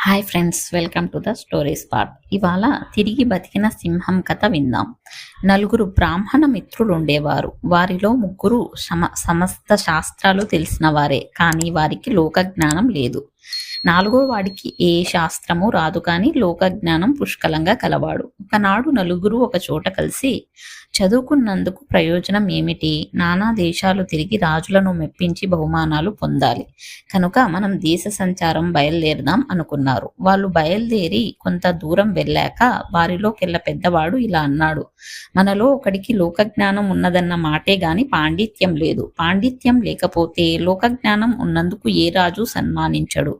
Hi friends, welcome to the story spot. ఇవాళ తిరిగి బతికిన సింహం కథ విందాం. నలుగురు బ్రాహ్మణ మిత్రులు ఉండేవారు. వారిలో ముగ్గురు సమస్త శాస్త్రాలు తెలిసిన వారే, కానీ వారికి లోక జ్ఞానం లేదు. నాలుగో వాడికి ఏ శాస్త్రము రాదు, కానీ లోక జ్ఞానం పుష్కలంగా కలవాడు. ఒకనాడు నలుగురు ఒక చోట కలిసి, చదువుకున్నందుకు ప్రయోజనం ఏమిటి? నానా దేశాలు తిరిగి రాజులను మెప్పించి బహుమానాలు పొందాలి. కనుక మనం దేశ సంచారం బయలుదేరదాం అనుకున్నారు. వాళ్ళు బయలుదేరి కొంత దూరం వెళ్ళాక వారిలోకెల్ల పెద్దవాడు ఇలా అన్నాడు: మనలో ఒకడికి లోకజ్ఞానం ఉన్నదన్న మాటే గాని పాండిత్యం లేదు. పాండిత్యం లేకపోతే లోకజ్ఞానం ఉన్నందుకు ఏ రాజు సన్మానించడు.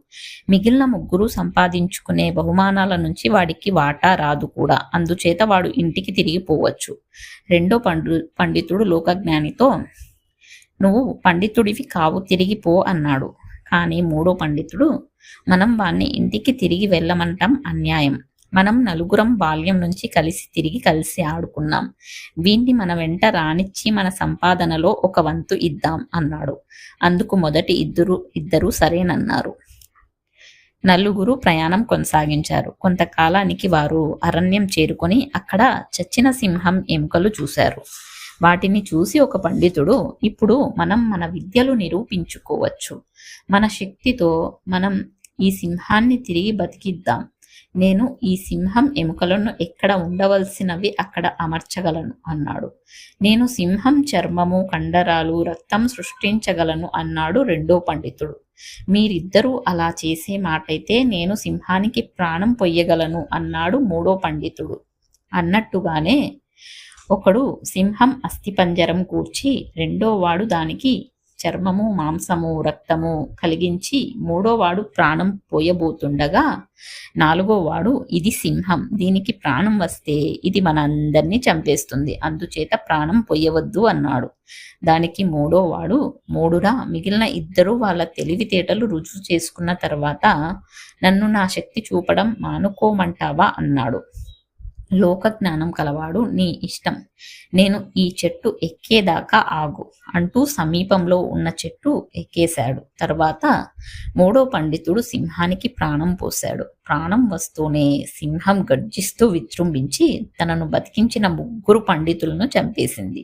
మిగిలిన ముగ్గురు సంపాదించుకునే బహుమానాల నుంచి వాడికి వాటా రాదు కూడా. అందుచేత వాడు ఇంటికి తిరిగిపోవచ్చు. రెండో పండితుడు లోకజ్ఞానితో, నువ్వు పండితుడివి కావు, తిరిగిపో అన్నాడు. కానీ మూడో పండితుడు, మనం వాణ్ణి ఇంటికి తిరిగి వెళ్ళమంటాం అన్యాయం. మనం నలుగురం బాల్యం నుంచి కలిసి ఆడుకున్నాం. వీణ్ణి మన వెంట రానిచ్చి మన సంపాదనలో ఒక వంతు ఇద్దాం అన్నాడు. అందుకు మొదటి ఇద్దరు సరేనన్నారు. నలుగురు ప్రయాణం కొనసాగించారు. కొంతకాలానికి వారు అరణ్యం చేరుకొని అక్కడ చచ్చిన సింహం ఎముకలు చూశారు. వాటిని చూసి ఒక పండితుడు, ఇప్పుడు మనం మన విద్యలు నిరూపించుకోవచ్చు. మన శక్తితో మనం ఈ సింహాన్ని తిరిగి బతికిద్దాం. నేను ఈ సింహం ఎముకలను ఎక్కడ ఉండవలసినవి అక్కడ అమర్చగలను అన్నాడు. నేను సింహం చర్మము, కండరాలు, రక్తం సృష్టించగలను అన్నాడు రెండో పండితుడు. మీరిద్దరూ అలా చేసే మాటైతే నేను సింహానికి ప్రాణం పొయ్యగలను అన్నాడు మూడో పండితుడు. అన్నట్టుగానే ఒకడు సింహం అస్థిపంజరం కూర్చి, రెండో వాడు దానికి చర్మము, మాంసము, రక్తము కలిగించి మూడో వాడు ప్రాణం పోయబోతుండగా నాలుగో వాడు, ఇది సింహం, దీనికి ప్రాణం వస్తే ఇది మన అందరినీ చంపేస్తుంది, అందుచేత ప్రాణం పొయ్యవద్దు అన్నాడు. దానికి మూడో వాడు, మూడురా, మిగిలిన ఇద్దరు వాళ్ళ తెలివితేటలు రుజువు చేసుకున్న తర్వాత నన్ను నా శక్తి చూపడం మానుకోమంటావా అన్నాడు. లోక జ్ఞానం కలవాడు, నీ ఇష్టం, నేను ఈ చెట్టు ఎక్కేదాకా ఆగు అంటూ సమీపంలో ఉన్న చెట్టు ఎక్కేశాడు. తర్వాత మూడో పండితుడు సింహానికి ప్రాణం పోశాడు. ప్రాణం వస్తూనే సింహం గర్జిస్తూ విజృంభించి తనను బతికించిన ముగ్గురు పండితులను చంపేసింది.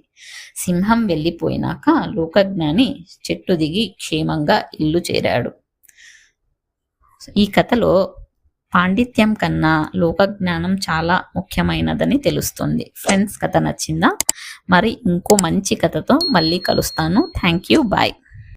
సింహం వెళ్ళిపోయినాక లోకజ్ఞాని చెట్టు దిగి క్షేమంగా ఇల్లు చేరాడు. ఈ కథలో పాండిత్యం కన్నా లోకజ్ఞానం చాలా ముఖ్యమైనదని తెలుస్తుంది. ఫ్రెండ్స్, కథ నచ్చిందా? మరి ఇంకో మంచి కథతో మళ్ళీ కలుస్తాను. Thank you, bye.